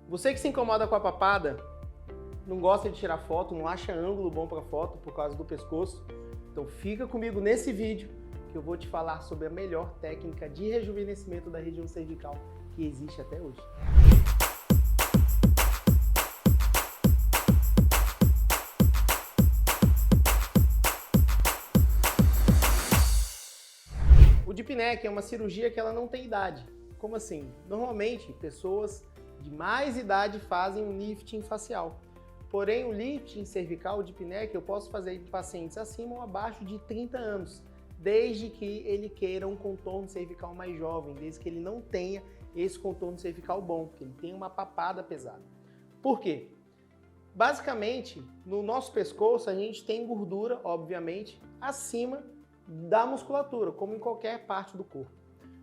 Você que se incomoda com a papada, não gosta de tirar foto, não acha ângulo bom para foto por causa do pescoço, então fica comigo nesse vídeo que eu vou te falar sobre a melhor técnica de rejuvenescimento da região cervical que existe até hoje. O Deep Neck é uma cirurgia que ela não tem idade. Como assim? Normalmente, pessoas de mais idade fazem um lifting facial. Porém, o lifting cervical, o Deep Neck, eu posso fazer em pacientes acima ou abaixo de 30 anos, desde que ele queira um contorno cervical mais jovem, desde que ele não tenha esse contorno cervical bom, porque ele tem uma papada pesada. Por quê? Basicamente, no nosso pescoço, a gente tem gordura, obviamente, acima da musculatura, como em qualquer parte do corpo.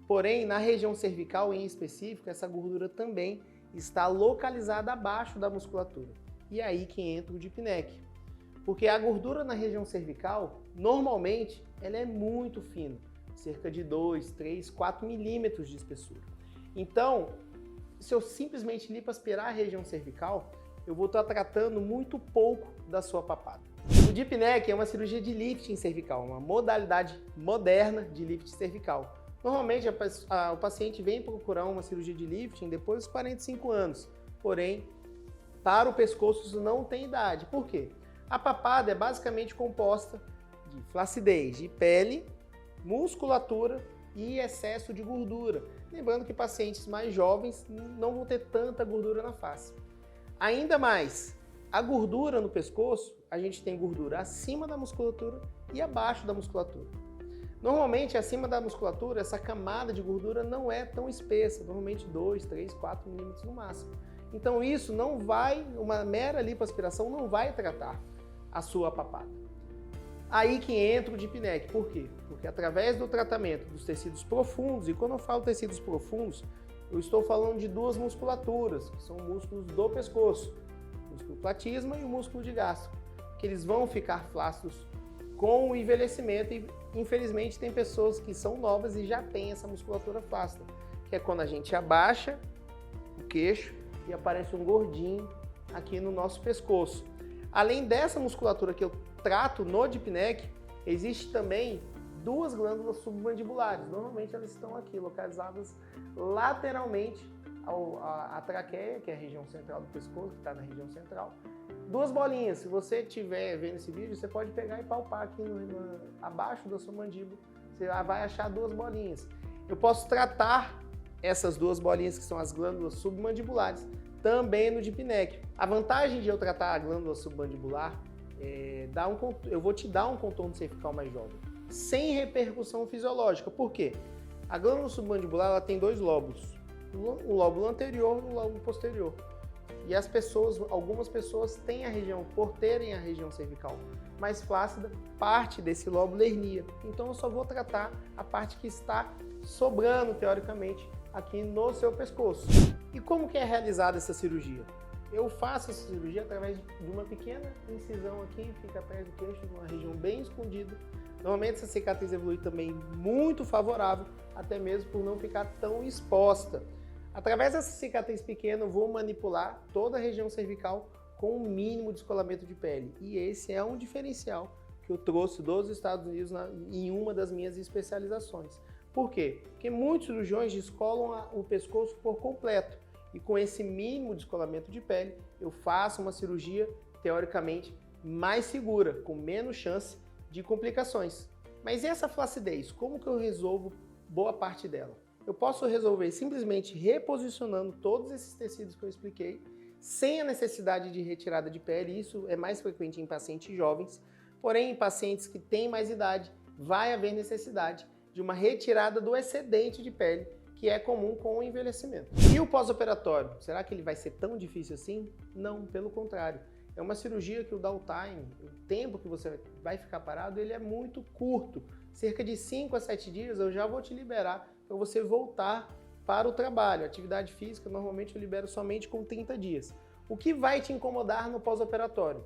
Porém, na região cervical em específico, essa gordura também está localizada abaixo da musculatura. E aí que entra o Deep Neck. Porque a gordura na região cervical, normalmente, ela é muito fina, cerca de 2, 3, 4 milímetros de espessura. Então, se eu simplesmente lipoaspirar a região cervical, eu vou estar tratando muito pouco da sua papada. O Deep Neck é uma cirurgia de lifting cervical, uma modalidade moderna de lifting cervical. Normalmente o paciente vem procurar uma cirurgia de lifting depois dos 45 anos, porém, para o pescoço isso não tem idade. Por quê? A papada é basicamente composta de flacidez de pele, musculatura e excesso de gordura. Lembrando que pacientes mais jovens não vão ter tanta gordura na face. Ainda mais, a gordura no pescoço, a gente tem gordura acima da musculatura e abaixo da musculatura. Normalmente, acima da musculatura, essa camada de gordura não é tão espessa, normalmente 2, 3, 4 milímetros no máximo. Então isso não vai, uma mera lipoaspiração não vai tratar a sua papada. Aí que entra o Deep Neck. Por quê? Porque através do tratamento dos tecidos profundos, e quando eu falo tecidos profundos, eu estou falando de duas musculaturas, que são músculos do pescoço, o músculo platisma e o músculo de gastro, que eles vão ficar flácidos com o envelhecimento e infelizmente tem pessoas que são novas e já têm essa musculatura flácida, que é quando a gente abaixa o queixo e aparece um gordinho aqui no nosso pescoço. Além dessa musculatura que eu trato no Deep Neck, existe também duas glândulas submandibulares. Normalmente elas estão aqui, localizadas lateralmente à traqueia, que é a região central do pescoço, que está na região central. Duas bolinhas, se você estiver vendo esse vídeo, você pode pegar e palpar aqui abaixo da sua mandíbula, você vai achar duas bolinhas. Eu posso tratar essas duas bolinhas que são as glândulas submandibulares também no Deep Neck. A vantagem de eu tratar a glândula submandibular é eu vou te dar um contorno cervical mais jovem, sem repercussão fisiológica. Por quê? A glândula submandibular ela tem dois lóbulos, um lóbulo anterior e um lóbulo posterior. E algumas pessoas têm por terem a região cervical mais flácida, parte desse lóbulo hernia. Então eu só vou tratar a parte que está sobrando, teoricamente, aqui no seu pescoço. E como que é realizada essa cirurgia? Eu faço essa cirurgia através de uma pequena incisão aqui, fica atrás do queixo, numa região bem escondida. Normalmente essa cicatriz evolui também muito favorável, até mesmo por não ficar tão exposta. Através dessa cicatriz pequena eu vou manipular toda a região cervical com um mínimo de descolamento de pele. E esse é um diferencial que eu trouxe dos Estados Unidos em uma das minhas especializações. Por quê? Porque muitos cirurgiões descolam o pescoço por completo. E com esse mínimo descolamento de pele, eu faço uma cirurgia, teoricamente, mais segura, com menos chance de complicações. Mas e essa flacidez? Como que eu resolvo boa parte dela? Eu posso resolver simplesmente reposicionando todos esses tecidos que eu expliquei, sem a necessidade de retirada de pele. Isso é mais frequente em pacientes jovens, porém em pacientes que têm mais idade, vai haver necessidade de uma retirada do excedente de pele, que é comum com o envelhecimento. E o pós-operatório? Será que ele vai ser tão difícil assim? Não, pelo contrário. É uma cirurgia que o downtime, o tempo que você vai ficar parado, ele é muito curto. Cerca de 5 a 7 dias eu já vou te liberar para você voltar para o trabalho. Atividade física, normalmente eu libero somente com 30 dias. O que vai te incomodar no pós-operatório?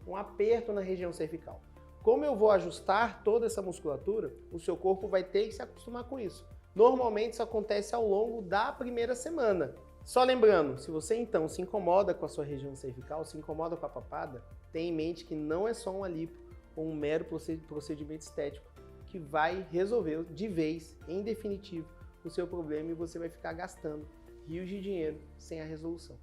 Um aperto na região cervical. Como eu vou ajustar toda essa musculatura, o seu corpo vai ter que se acostumar com isso. Normalmente isso acontece ao longo da primeira semana. Só lembrando, se você então se incomoda com a sua região cervical, se incomoda com a papada, tenha em mente que não é só uma lipo ou um mero procedimento estético que vai resolver de vez, em definitivo, o seu problema e você vai ficar gastando rios de dinheiro sem a resolução.